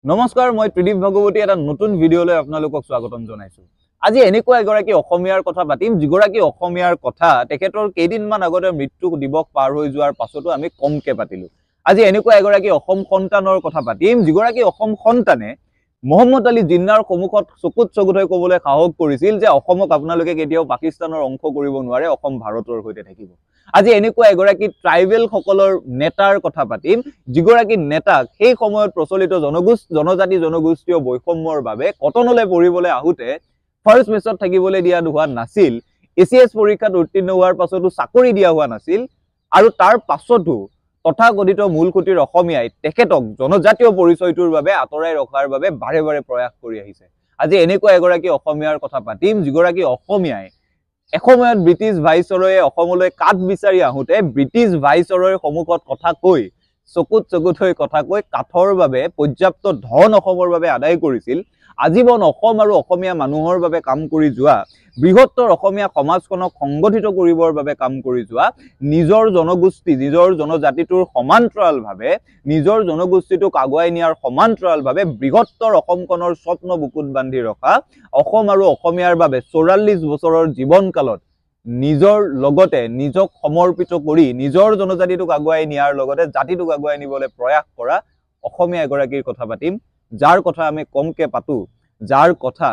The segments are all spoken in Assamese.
নমস্কাৰ মই ত্ৰিদীপ ভগৱতী এটা নতুন ভিডিঅলৈ আপোনালোকক স্বাগতম জনাইছো। আজি এনেকুৱা এগৰাকী অসমীয়াৰ কথা পাতিম যিগৰাকী অসমীয়াৰ কথা তেখেতৰ কেইদিনমান আগতে মৃত্যু দিৱস পাৰ হৈ যোৱাৰ পাছতো আমি কমকে পাতিলো। আজি এনেকুৱা এগৰাকী অসম সন্তানৰ কথা পাতিম যিগৰাকী অসম সন্তানে মোহাম্মদ আলী জিন্নাৰ সন্মুখত চকুত চকুত হৈ ক'বলৈ সাহস কৰিছিল যে অসমক আপোনালোকে কেতিয়াও পাকিস্তানৰ অংশ কৰিব নোৱাৰে, অসম ভাৰতৰ সৈতে থাকিব। আজি এনেকুৱা এগৰাকী ট্ৰাইবেল সকলৰ নেতাৰ কথা পাতিম যিগৰাকী নেতাক সেই সময়ত প্ৰচলিত জনজাতি জনগোষ্ঠীয় বৈষম্যৰ বাবে কটনলৈ পঢ়িবলৈ আহোঁতে ফাৰ্ষ্ট মেচত থাকিবলৈ দিয়া হোৱা নাছিল, এচিএছ পৰীক্ষাত উত্তীৰ্ণ হোৱাৰ পাছতো চাকৰি দিয়া হোৱা নাছিল, আৰু তাৰ পাছতো তথাকথিত মূলসুঁতিৰ অসমীয়াই তেখেতক জনজাতীয় পৰিচয়টোৰ বাবে আঁতৰাই ৰখাৰ বাবে বাৰে বাৰে প্ৰয়াস কৰি আহিছে। আজি এনেকুৱা এগৰাকী অসমীয়াৰ কথা পাতিম যিগৰাকী অসমীয়াই এসময়ত ব্ৰিটিছ ভাইচৰয়ে অসমলৈ কাঠ বিচাৰি আহোঁতে ব্ৰিটিছ ভাইচৰয়ৰ সন্মুখত কথা কৈ চকুত চকুত হৈ কথা কৈ কাঠৰ বাবে পৰ্যাপ্ত ধন অসমৰ বাবে আদায় কৰিছিল। আজীৱন অসম আৰু অসমীয়া মানুহৰ বাবে কাম কৰি যোৱা, বৃহত্তৰ অসমীয়া সমাজখনক সংগঠিত কৰিবৰ বাবে কাম কৰি যোৱা, নিজৰ জনগোষ্ঠী নিজৰ জনজাতিটোৰ সমান্তৰালভাৱে নিজৰ জনগোষ্ঠীটোক আগুৱাই নিয়াৰ সমান্তৰালভাৱে বৃহত্তৰ অসমখনৰ স্বপ্ন বুকুত বান্ধি ৰখা, অসম আৰু অসমীয়াৰ বাবে ৪৪ বছৰৰ জীৱনকালত নিজৰ লগতে নিজক সমৰ্পিত কৰি নিজৰ জনজাতিটোক আগুৱাই নিয়াৰ লগতে জাতিটোক আগুৱাই নিবলৈ প্ৰয়াস কৰা অসমীয়া এগৰাকীৰ কথা পাতিম, যাৰ কথা আমি কমকে পাতো, যাৰ কথা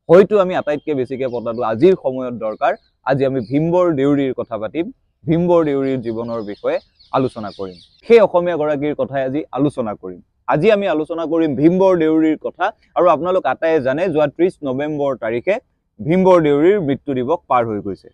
হয়তো আমি আটাইতকৈ বেছিকৈ পতাটো আজিৰ সময়ত দৰকাৰ। আজি আমি ভীমবৰ দেউৰীৰ কথা পাতিম, ভীমবৰ দেউৰীৰ জীৱনৰ বিষয়ে আলোচনা কৰিম। সেই অসমীয়া গৰাকীৰ কথাই আজি আলোচনা কৰিম। আজি আমি আলোচনা কৰিম ভীমবৰ দেউৰীৰ কথা, আৰু আপোনালোক আটাইয়ে জানে যোৱা ৩০ নৱেম্বৰ তাৰিখে ভীমবৰ দেউৰীৰ মৃত্যু দিৱস পাৰ হৈ গৈছে।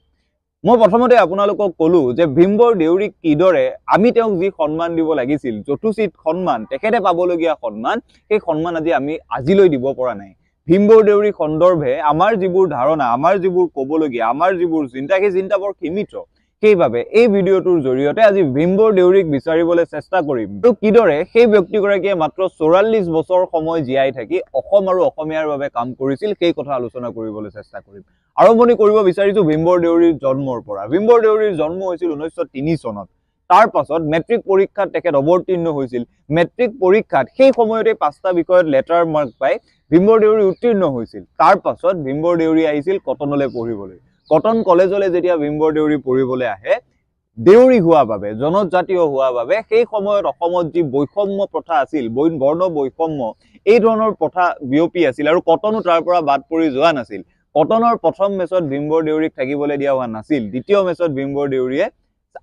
মই প্ৰথমতে আপোনালোকক ক'লো যে ভীমবৰ দেউৰীক কিদৰে আমি তেওঁক যি সন্মান দিব লাগিছিল, যথোচিত সন্মান, তেখেতে পাবলগীয়া সন্মান, সেই সন্মান আমি আজিলৈ দিব পৰা নাই। ভীমবৰ দেউৰী সন্দৰ্ভে আমাৰ যিবোৰ ধাৰণা, আমাৰ যিবোৰ ক'বলগীয়া, আমাৰ যিবোৰ চিন্তা, সেই চিন্তা বৰ সীমিত। সেইবাবে এই ভিডিঅ'টোৰ জৰিয়তে আজি ভীমবৰ দেউৰীক বিচাৰিবলৈ চেষ্টা কৰিম আৰু কিদৰে সেই ব্যক্তিগৰাকীয়ে মাত্ৰ ৪৪ বছৰ সময় জীয়াই থাকি অসম আৰু অসমীয়াৰ বাবে কাম কৰিছিল সেই কথা আলোচনা কৰিবলৈ চেষ্টা কৰিম। আৰম্ভণি কৰিব বিচাৰিছো ভীমবৰ দেউৰীৰ জন্মৰ পৰা। ভীমবৰ দেউৰীৰ জন্ম হৈছিল ১৯০৩ চনত। তাৰ পাছত মেট্ৰিক পৰীক্ষাত তেখেত অৱতীৰ্ণ হৈছিল। মেট্ৰিক পৰীক্ষাত সেই সময়তে ৫টা বিষয়ত লেটাৰ মাৰ্ক পাই ভীমবৰ দেউৰী উত্তীৰ্ণ হৈছিল। তাৰ পাছত ভীমবৰ দেউৰী আহিছিল কটনলৈ পঢ়িবলৈ। কটন কলেজলৈ যেতিয়া ভীমবৰ দেউৰী পঢ়িবলৈ আহে, দেউৰী হোৱা বাবে, জনজাতীয় হোৱা বাবে সেই সময়ত অসমত যি বৈষম্য প্ৰথা আছিল, বৰ্ণ বৈষম্য, এই ধৰণৰ প্ৰথা বিয়পি আছিল আৰু কটনো তাৰ পৰা বাদ পৰি যোৱা নাছিল। কটনৰ প্ৰথম মেচত ভীমবৰ দেউৰীক থাকিবলৈ দিয়া হোৱা নাছিল। দ্বিতীয় মেচত ভীমবৰ দেউৰীয়ে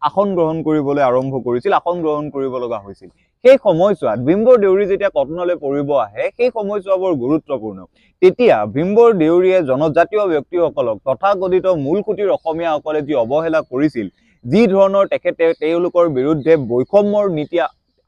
আসন গ্ৰহণ কৰিবলৈ আৰম্ভ কৰিছিল, আসন গ্ৰহণ কৰিব লগা হৈছিল। সেই সময়ছোৱাত ভীমবৰ দেউৰী যেতিয়া কটনলৈ পঢ়িব আহে, সেই সময়ছোৱা বৰ গুৰুত্বপূৰ্ণ। তেতিয়া ভীমবৰ দেউৰীয়ে জনজাতীয় ব্যক্তিসকলক তথাকথিত মূলসুঁতিৰ অসমীয়াসকলে যি অৱহেলা কৰিছিল, যি ধৰণৰ তেখেতে তেওঁলোকৰ বিৰুদ্ধে বৈষম্যৰ নীতি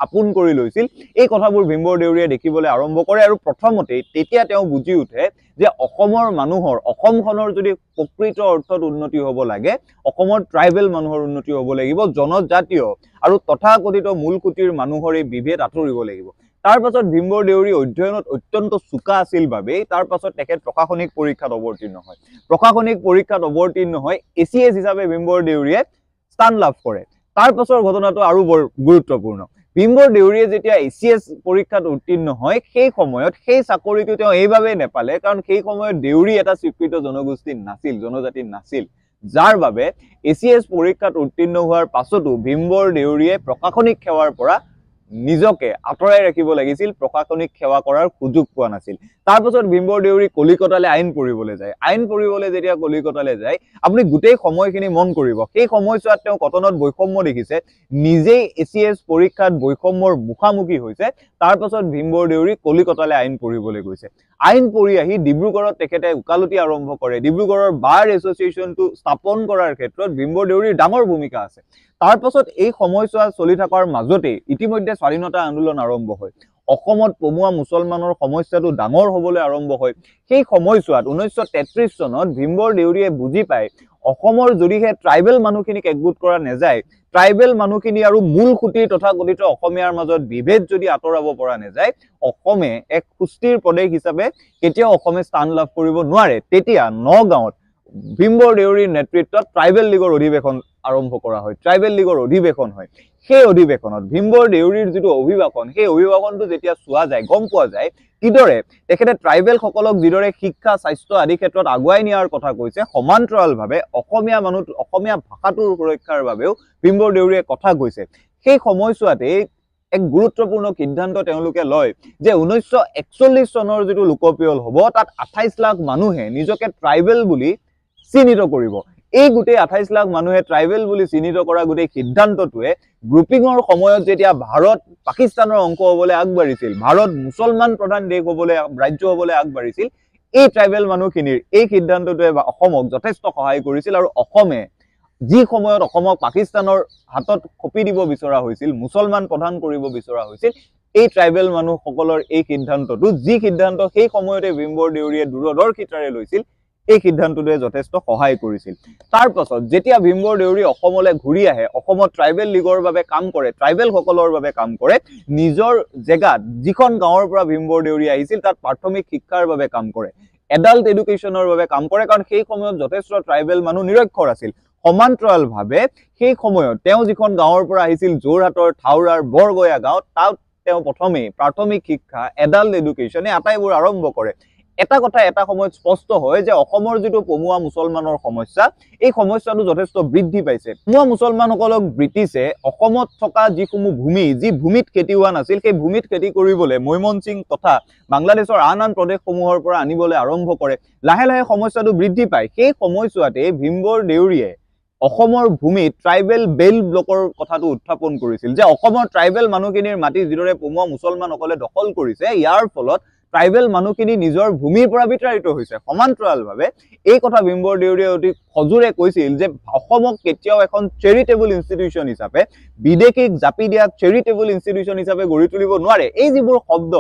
আপোন কৰি লৈছিল, এই কথাবোৰ ভীমবৰ দেউৰীয়ে দেখিবলৈ আৰম্ভ কৰে। আৰু প্ৰথমতেই তেতিয়া তেওঁ বুজি উঠে যে অসমৰ মানুহৰ, অসমখনৰ যদি প্ৰকৃত অৰ্থত উন্নতি হ'ব লাগে, অসমৰ ট্ৰাইবেল মানুহৰ উন্নতি হ'ব লাগিব, জনজাতীয় আৰু তথাকথিত মূলসুঁতিৰ মানুহৰ এই বিভেদ আঁতৰিব লাগিব। তাৰ পাছত ভীমবৰ দেউৰী অধ্যয়নত অত্যন্ত চোকা আছিল বাবেই তাৰ পাছত তেখেত প্ৰশাসনিক পৰীক্ষাত অৱতীৰ্ণ হয়। প্ৰশাসনিক পৰীক্ষাত অৱতীৰ্ণ হয় এচিএছ হিচাপে ভীমবৰ দেউৰীয়ে স্থান লাভ কৰে। তাৰ পাছৰ ঘটনাটো আৰু বৰ গুৰুত্বপূৰ্ণ। ভীমবৰ দেউৰীয়ে যেতিয়া এচিএছ পৰীক্ষাত উত্তীৰ্ণ হয়, সেই সময়ত সেই চাকৰিটো তেওঁ এইবাবেই নেপালে কাৰণ সেই সময়ত দেউৰী এটা স্বীকৃত জনগোষ্ঠী নাছিল, জনজাতি নাছিল, যাৰ বাবে এচিএছ পৰীক্ষাত উত্তীৰ্ণ হোৱাৰ পাছতো ভীমবৰ দেউৰীয়ে প্ৰশাসনিক সেৱাৰ পৰা নিজকে আঁতৰাই ৰাখিব লাগিছিল, প্ৰশাসনিক সেৱা কৰাৰ সুযোগ পোৱা নাছিল। তাৰ পাছত ভীমবৰ দেউৰী কলিকতালৈ আইন পঢ়িবলৈ যায়। আইন পঢ়িবলৈ যেতিয়া কলিকতালৈ যায়, আপুনি গোটেই সময়খিনি মন কৰিব, সেই সময়ছোৱাত তেওঁ কটনত বৈষম্য দেখিছে, নিজেই এচিএছ পৰীক্ষাত বৈষম্যৰ মুখামুখি হৈছে। তাৰ পাছত ভীমবৰ দেউৰী কলিকতালৈ আইন পঢ়িবলৈ গৈছে। আইন পঢ়ি আহি ডিব্ৰুগড়ত তেখেতে ওকালতি আৰম্ভ কৰে। ডিব্ৰুগড়ৰ বাৰ এছ'চিয়েশ্যনটো স্থাপন কৰাৰ ক্ষেত্ৰত ভীমবৰ দেউৰীৰ ডাঙৰ ভূমিকা আছে। তাৰ পাছত এই সময়ছোৱা চলি থকাৰ মাজতে ইতিমধ্যে স্বাধীনতা আন্দোলন আৰম্ভ হয়। অসমত পমুৱা মুছলমানৰ সমস্যাটো ডাঙৰ হ'বলৈ আৰম্ভ হয়। সেই সময়ছোৱাত ১৯৩৩ চনত ভীমবৰ দেউৰীয়ে বুজি পায় অসমৰ যদিহে ট্ৰাইবেল মানুহখিনিক একগোট কৰা নাযায়, ট্ৰাইবেল মানুহখিনি আৰু মূলসুঁতিৰ তথাকথিত অসমীয়াৰ মাজত বিভেদ যদি আঁতৰাব পৰা নাযায়, অসমে এক সুস্থিৰ প্ৰদেশ হিচাপে কেতিয়াও অসমে স্থান লাভ কৰিব নোৱাৰে। তেতিয়া নগাঁৱত ভীমবৰ দেউৰীৰ নেতৃত্বত ট্ৰাইবেল লীগৰ অধিৱেশন আৰম্ভ কৰা হয়, ট্ৰাইবেল লীগৰ অধিৱেশন হয়। সেই অধিৱেশনত ভীমবৰ দেউৰীৰ যিটো অভিভাষণ, সেই অভিভাষণটো যেতিয়া চোৱা যায়, গম পোৱা যায় কিদৰে তেখেতে ট্ৰাইবেলসকলক যিদৰে শিক্ষা, স্বাস্থ্য আদি ক্ষেত্ৰত আগুৱাই নিয়াৰ কথা কৈছে, সমান্তৰালভাৱে অসমীয়া ভাষাটোৰ সুৰক্ষাৰ বাবেও ভীমবৰ দেউৰীয়ে কথা কৈছে। সেই সময়ছোৱাতে এক গুৰুত্বপূৰ্ণ সিদ্ধান্ত তেওঁলোকে লয় যে 1941 চনৰ যিটো লোকপিয়ল হ'ব, তাত 28 লাখ মানুহে নিজকে ট্ৰাইবেল বুলি চিহ্নিত কৰিব। এই গোটেই 28 লাখ মানুহে ট্ৰাইবেল বুলি চিহ্নিত কৰা গোটেই সিদ্ধান্তটোৱে গ্ৰুপিঙৰ সময়ত যেতিয়া ভাৰত পাকিস্তানৰ অংশ হ'বলৈ আগবাঢ়িছিল, ভাৰত মুছলমান প্ৰধান দেশ হ'বলৈ ৰাজ্য হ'বলৈ আগবাঢ়িছিল, এই ট্ৰাইবেল মানুহখিনিৰ এই সিদ্ধান্তটোৱে অসমক যথেষ্ট সহায় কৰিছিল। আৰু অসমে যি সময়ত অসমক পাকিস্তানৰ হাতত খপি দিব বিচৰা হৈছিল, মুছলমান প্ৰধান কৰিব বিচৰা হৈছিল, এই ট্ৰাইবেল মানুহসকলৰ এই সিদ্ধান্তটো, যি সিদ্ধান্ত সেই সময়তে ভীমবৰ দেউৰীয়ে দূৰদৰ্শিতাৰে লৈছিল, এই সিদ্ধান্তটোৱে যথেষ্ট সহায় কৰিছিল। তাৰ পাছত যেতিয়া ভীমবৰ দেউৰী অসমলৈ ঘূৰি আহে, অসমত ট্ৰাইবেল লীগৰ বাবে কাম কৰে, ট্ৰাইবেলসকলৰ বাবে কাম কৰে, নিজৰ জেগাত যিখন গাঁৱৰ পৰা ভীমবৰ দেউৰী আহিছিল তাত প্ৰাথমিক শিক্ষাৰ বাবে কাম কৰে, এডাল্ট এডুকেশ্যনৰ বাবে কাম কৰে, কাৰণ সেই সময়ত যথেষ্ট ট্ৰাইবেল মানুহ নিৰক্ষৰ আছিল। সমান্তৰালভাৱে সেই সময়ত তেওঁ যিখন গাঁৱৰ পৰা আহিছিল, যোৰহাটৰ থাউৰাৰ বৰগয়া গাঁও, তাত তেওঁ প্ৰথমেই প্ৰাথমিক শিক্ষা, এডাল্ট এডুকেশ্যন এই আটাইবোৰ আৰম্ভ কৰে। এটা কথা এটা সময়ত স্পষ্ট হয় যে অসমৰ যিটো পমুৱা মুছলমানৰ সমস্যা, এই সমস্যাটো যথেষ্ট বৃদ্ধি পাইছে। পমুৱা মুছলমানসকলক ব্ৰিটিছে অসমত থকা যিসমূহ ভূমি, যি ভূমিত খেতি হোৱা নাছিল, সেই ভূমিত খেতি কৰিবলৈ মৈমনসিং তথা বাংলাদেশৰ আন আন প্ৰদেশসমূহৰ পৰা আনিবলৈ আৰম্ভ কৰে। লাহে লাহে সমস্যাটো বৃদ্ধি পায়। সেই সময়ছোৱাতে ভীমবৰ দেউৰীয়ে অসমৰ ভূমিত ট্ৰাইবেল বেল্ট ব্লকৰ কথাটো উত্থাপন কৰিছিল, যে অসমৰ ট্ৰাইবেল মানুহখিনিৰ মাটি যিদৰে পমুৱা মুছলমানসকলে দখল কৰিছে, ইয়াৰ ফলত ট্ৰাইবেল মানুহখিনি নিজৰ ভূমিৰ পৰা বিতাড়িত হৈছে। সমান্তৰালভাৱে এই কথা ভীমবৰ দেউৰীয়ে অতি সজোৰে কৈছিল যে অসমক কেতিয়াও এখন চেৰিটেবল ইনষ্টিটিউশ্যন হিচাপে, বিদেশীক জাপি দিয়া চেৰিটেবল ইনষ্টিটিউশ্যন হিচাপে গঢ়ি তুলিব নোৱাৰে। এই যিবোৰ শব্দ,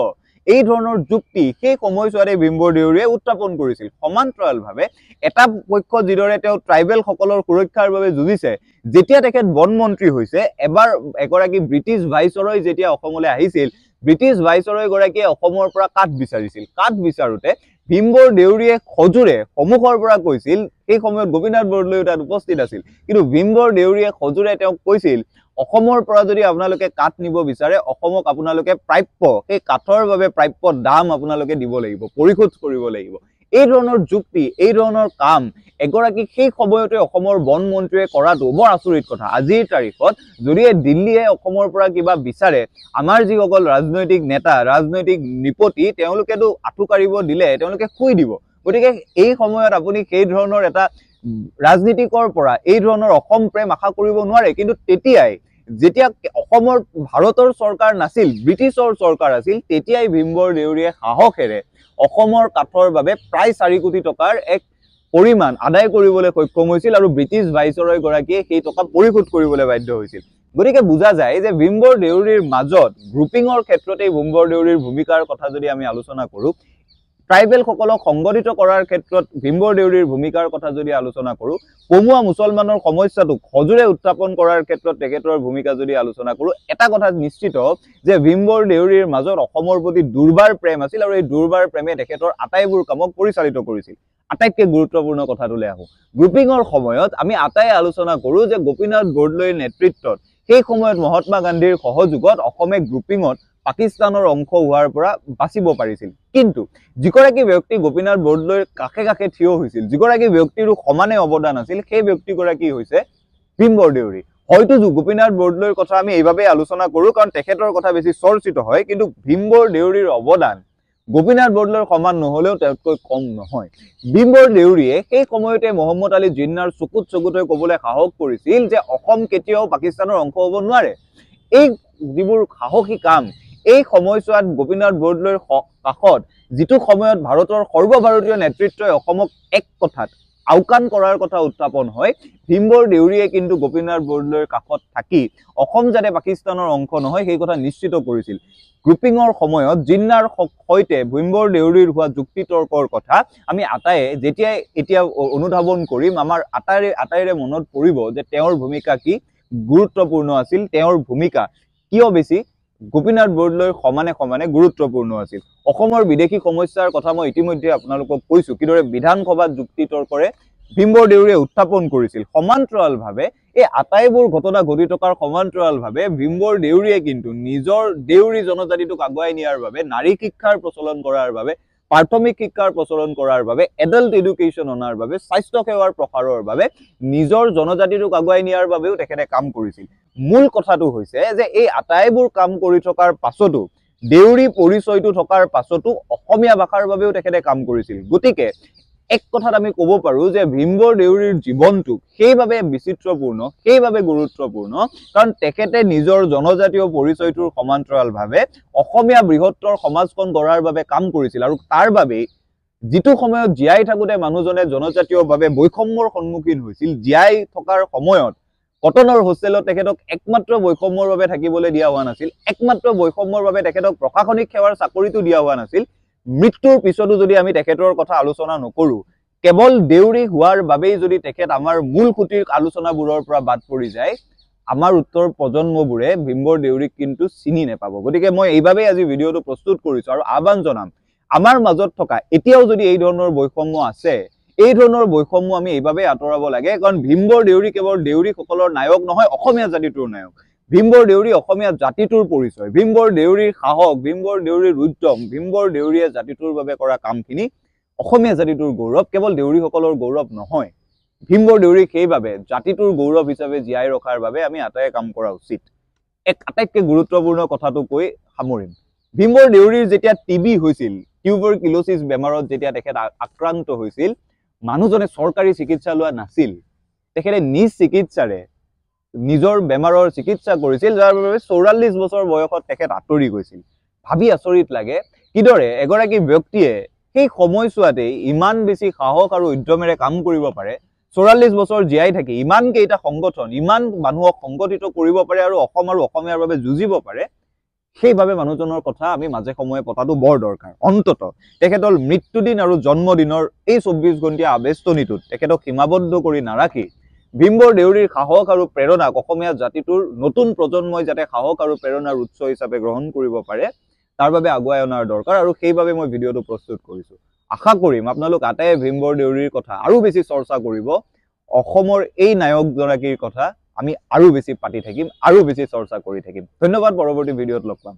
এই ধৰণৰ যুক্তি সেই সময়ছোৱাতে ভীমবৰ দেউৰীয়ে উত্থাপন কৰিছিল। সমান্তৰালভাৱে এটা পক্ষ যিদৰে তেওঁ ট্ৰাইবেলসকলৰ সুৰক্ষাৰ বাবে যুঁজিছে, যেতিয়া তেখেত বন মন্ত্ৰী হৈছে, এবাৰ এগৰাকী ব্ৰিটিছ ভাইচৰয় যেতিয়া অসমলৈ আহিছিল, ব্ৰিটিছ ভাইচৰয় গৰাকীয়ে অসমৰ পৰা কাঠ বিচাৰিছিল। কাঠ বিচাৰোতে ভীমবৰ দেউৰীয়ে সজোৰে সন্মুখৰ পৰা কৈছিল, সেই সময়ত গোপীনাথ বৰদলৈও তাত উপস্থিত আছিল, কিন্তু ভীমবৰ দেউৰীয়ে সজোৰে তেওঁক কৈছিল, অসমৰ পৰা যদি আপোনালোকে কাঠ নিব বিচাৰে, অসমক আপোনালোকে প্ৰাপ্য, সেই কাঠৰ বাবে প্ৰাপ্য দাম আপোনালোকে দিব লাগিব, পৰিশোধ কৰিব লাগিব। এই ধৰণৰ যুক্তি, এই ধৰণৰ কাম এগৰাকী সেই সময়তে অসমৰ বন মন্ত্ৰীয়ে কৰাটো বৰ আচৰিত কথা। আজিৰ তাৰিখত যদি দিল্লীয়ে অসমৰ পৰা কিবা বিচাৰে, আমাৰ যিসকল ৰাজনৈতিক নেতা, ৰাজনৈতিক নিপতি, তেওঁলোকেতো আঁঠু কাঢ়িব দিলে তেওঁলোকে শুই দিব। গতিকে এই সময়ত আপুনি সেই ধৰণৰ এটা ৰাজনীতিকৰ পৰা এই ধৰণৰ অসম প্ৰেম আশা কৰিব নোৱাৰে। কিন্তু তেতিয়াই যেতিয়া অসমৰ ভাৰতৰ চৰকাৰ নাছিল, ব্ৰিটিছৰ চৰকাৰ আছিল, তেতিয়াই ভীমবৰ দেউৰীয়ে সাহসেৰে অসমৰ কাঠৰ বাবে প্ৰায় 4 কোটি টকাৰ এক পৰিমাণ আদায় কৰিবলৈ সক্ষম হৈছিল, আৰু ব্ৰিটিছ ভাইচৰয় গৰাকীয়ে সেই টকা পৰিশোধ কৰিবলৈ বাধ্য হৈছিল। গতিকে বুজা যায় যে ভীমবৰ দেউৰীৰ মাজত গ্ৰুপিঙৰ ক্ষেত্ৰতে ভীমবৰ দেউৰীৰ ভূমিকাৰ কথা যদি আমি আলোচনা কৰোঁ, ট্ৰাইবেলসকলক সংগঠিত কৰাৰ ক্ষেত্ৰত ভীমবৰ দেউৰীৰ ভূমিকাৰ কথা যদি আলোচনা কৰোঁ, পমুৱা মুছলমানৰ সমস্যাটোক সজোৰে উত্থাপন কৰাৰ ক্ষেত্ৰত তেখেতৰ ভূমিকা যদি আলোচনা কৰোঁ, এটা কথা নিশ্চিত যে ভীমবৰ দেউৰীৰ মাজত অসমৰ প্ৰতি দুৰ্বাৰ প্ৰেম আছিল, আৰু এই দুৰ্বাৰ প্ৰেমে তেখেতৰ আটাইবোৰ কামক পৰিচালিত কৰিছিল। আটাইতকৈ গুৰুত্বপূৰ্ণ কথাটোলৈ আহোঁ। গ্ৰুপিঙৰ সময়ত আমি আটাই আলোচনা কৰোঁ যে গোপীনাথ বৰদলৈৰ নেতৃত্বত সেই সময়ত মহাত্মা গান্ধীৰ সহযোগত অসমে গ্ৰুপিঙত পাকিস্তানৰ অংশ হোৱাৰ পৰা বাচিব পাৰিছিল। কিন্তু যিগৰাকী ব্যক্তি গোপীনাথ বৰদলৈৰ কাষে কাষে থিয় হৈছিল, যিগৰাকী ব্যক্তিৰো সমানে অৱদান আছিল, সেই ব্যক্তিগৰাকী হৈছে ভীমবৰ দেউৰী। হয়তো গোপীনাথ বৰদলৈৰ কথা আমি এইভাৱে আলোচনা কৰোঁ কাৰণ তেখেতৰ কথা বেছি চৰ্চিত হয়, কিন্তু ভীমবৰ দেউৰীৰ অৱদান গোপীনাথ বৰদলৈৰ সমান নহ'লেও তেওঁতকৈ কম নহয়। ভীমবৰ দেউৰীয়ে সেই সময়তে মহম্মদ আলী জিন্নাৰ চকুত চকুত হৈ ক'বলৈ সাহস কৰিছিল যে অসম কেতিয়াও পাকিস্তানৰ অংশ হ'ব নোৱাৰে। এই যিবোৰ সাহসী কাম, এই সময়ছোৱাত গোপীনাথ বৰদলৈৰ কাষত যিটো সময়ত ভাৰতৰ সৰ্বভাৰতীয় নেতৃত্বই অসমক এক কথাত আওকাণ কৰাৰ কথা উত্থাপন হয়, ভীমবৰ দেউৰীয়ে কিন্তু গোপীনাথ বৰদলৈৰ কাষত থাকি অসম যাতে পাকিস্তানৰ অংশ নহয় সেই কথা নিশ্চিত কৰিছিল। গ্ৰুপিঙৰ সময়ত জিন্নাৰ সৈতে ভীমবৰ দেউৰীৰ হোৱা যুক্তি তৰ্কৰ কথা আমি আটাইয়ে যেতিয়াই এতিয়া অনুধাৱন কৰিম, আমাৰ আটাইৰে মনত পৰিব যে তেওঁৰ ভূমিকা কি গুৰুত্বপূৰ্ণ আছিল, তেওঁৰ ভূমিকা কিয় বেছি গোপীনাথ বৰদলৈৰ সমানে সমানে গুৰুত্বপূৰ্ণ আছিল। অসমৰ বিদেশী সমস্যাৰ কথা মই ইতিমধ্যে আপোনালোকক কৈছোঁ, কিদৰে বিধানসভাত যুক্তি তৰ্কৰে ভীমবৰ দেউৰীয়ে উত্থাপন কৰিছিল সমান্তৰালভাৱে এই আটাইবোৰ ঘটনা ঘটি থকাৰ সমান্তৰালভাৱে ভীমবৰ দেউৰীয়ে কিন্তু নিজৰ দেউৰী জনজাতিটোক আগুৱাই নিয়াৰ বাবে নাৰী শিক্ষাৰ প্ৰচলন কৰাৰ বাবে প্ৰাথমিক শিক্ষাৰ প্ৰচলন কৰাৰ বাবে এডাল্ট এডুকেশ্যন অনাৰ বাবে স্বাস্থ্য সেৱাৰ প্ৰসাৰৰ বাবে নিজৰ জনজাতিটোক আগুৱাই নিয়াৰ বাবেও তেখেতে কাম কৰিছিল মূল কথাটো হৈছে যে এই আটাইবোৰ কাম কৰি থকাৰ পাছতো দেউৰী পৰিচয়টো থকাৰ পাছতো অসমীয়া ভাষাৰ বাবেও তেখেতে কাম কৰিছিল গতিকে এক কথাত আমি ক'ব পাৰো যে ভীমবৰ দেউৰীৰ জীৱনটো সেইভাবে বিচিত্ৰপূৰ্ণ সেইভাবে গুৰুত্বপূৰ্ণ কাৰণ তেখেতে নিজৰ জনজাতীয় পৰিচয়টোৰ সমান্তৰালভাৱে অসমীয়া বৃহত্তৰ সমাজখন গঢ়াৰ বাবে কাম কৰিছিল আৰু তাৰ বাবে যিটো সময়ত জীয়াই থাকোতে মানুহজনে জনজাতীয়ভাৱে বৈষম্যৰ সন্মুখীন হৈছিল জীয়াই থকাৰ সময়ত কটনৰ হোষ্টেলত তেখেতক একমাত্ৰ বৈষম্যৰ বাবে থাকিবলৈ দিয়া হোৱা নাছিল একমাত্ৰ বৈষম্যৰ বাবে তেখেতক প্ৰশাসনিক সেৱাৰ চাকৰিটো দিয়া হোৱা নাছিল মৃত্যুৰ পিছতো যদি আমি তেখেতৰ কথা আলোচনা নকৰো কেৱল দেউৰী হোৱাৰ বাবেই যদি তেখেত আমাৰ মূল খুঁটিৰ আলোচনাবোৰৰ পৰা বাদ পৰি যায় আমাৰ উত্তৰ প্ৰজন্মবোৰে ভীমবৰ দেউৰীক কিন্তু চিনি নেপাব গতিকে মই এইভাবেই আজি ভিডিঅ'টো প্ৰস্তুত কৰিছো আৰু আহ্বান জনাম আমাৰ মাজত থকা এতিয়াও যদি এই ধৰণৰ বৈষম্য আছে এই ধৰণৰ বৈষম্য আমি এইভাবে আঁতৰাব লাগে কাৰণ ভীমবৰ দেউৰী কেৱল দেউৰীসকলৰ নায়ক নহয় অসমীয়া জাতিটোৰ নায়ক ভীমবৰ দেউৰী অসমীয়া জাতিটোৰ পৰিচয় ভীমবৰ দেউৰীৰ সাহস ভীমবৰ দেউৰীৰ উদ্যম ভীমবৰ দেউৰীয়ে জাতিটোৰ বাবে কৰা কামখিনি অসমীয়া জাতিটোৰ গৌৰৱ কেৱল দেউৰীসকলৰ গৌৰৱ নহয় ভীমবৰ দেউৰীক সেইভাবে জাতিটোৰ গৌৰৱ হিচাপে জীয়াই ৰখাৰ বাবে আমি আটাইয়ে কাম কৰা উচিত এক আটাইতকৈ গুৰুত্বপূৰ্ণ কথাটো কৈ সামৰিম ভীমবৰ দেউৰীৰ যেতিয়া টিবি হৈছিল টিউবাৰকিলোচিছ বেমাৰত যেতিয়া তেখেত আক্ৰান্ত হৈছিল মানুহজনে চৰকাৰী চিকিৎসা লোৱা নাছিল তেখেতে নিজ চিকিৎসাৰে নিজৰ বেমাৰৰ চিকিৎসা কৰিছিল যাৰ বাবে 44 বছৰ বয়সত তেখেত আঁতৰি গৈছিল ভাবি আচৰিত লাগে কিদৰে এগৰাকী ব্যক্তিয়ে সেই সময়ছোৱাতে ইমান বেছি সাহস আৰু উদ্যমেৰে কাম কৰিব পাৰে 44 বছৰ জীয়াই থাকি ইমান কেইটা সংগঠন ইমান মানুহক সংগঠিত কৰিব পাৰে আৰু অসম আৰু অসমীয়াৰ বাবে যুঁজিব পাৰে সেইভাবে মানুহজনৰ কথা আমি মাজে সময়ে পতাটো বৰ দৰকাৰ অন্তত তেখেতৰ মৃত্যুদিন আৰু জন্মদিনৰ এই 24 ঘণ্টিয়া আবেষ্টনীটোত তেখেতক সীমাবদ্ধ কৰি নাৰাখি ভীমবৰ দেউৰীৰ সাহস আৰু প্ৰেৰণাক অসমীয়া জাতিটোৰ নতুন প্ৰজন্মই যাতে সাহস আৰু প্ৰেৰণাৰ উৎস হিচাপে গ্ৰহণ কৰিব পাৰে তাৰ বাবে আগুৱাই অনাৰ দৰকাৰ আৰু সেইভাবে মই ভিডিঅ'টো প্ৰস্তুত কৰিছো আশা কৰিম আপোনালোক আটাইয়ে ভীমবৰ দেউৰীৰ কথা আৰু বেছি চৰ্চা কৰিব অসমৰ এই নায়কগৰাকীৰ কথা আমি আৰু বেছি পাতি থাকিম আৰু বেছি চৰ্চা কৰি থাকিম ধন্যবাদ পৰৱৰ্তী ভিডিঅ'ত লগ পাম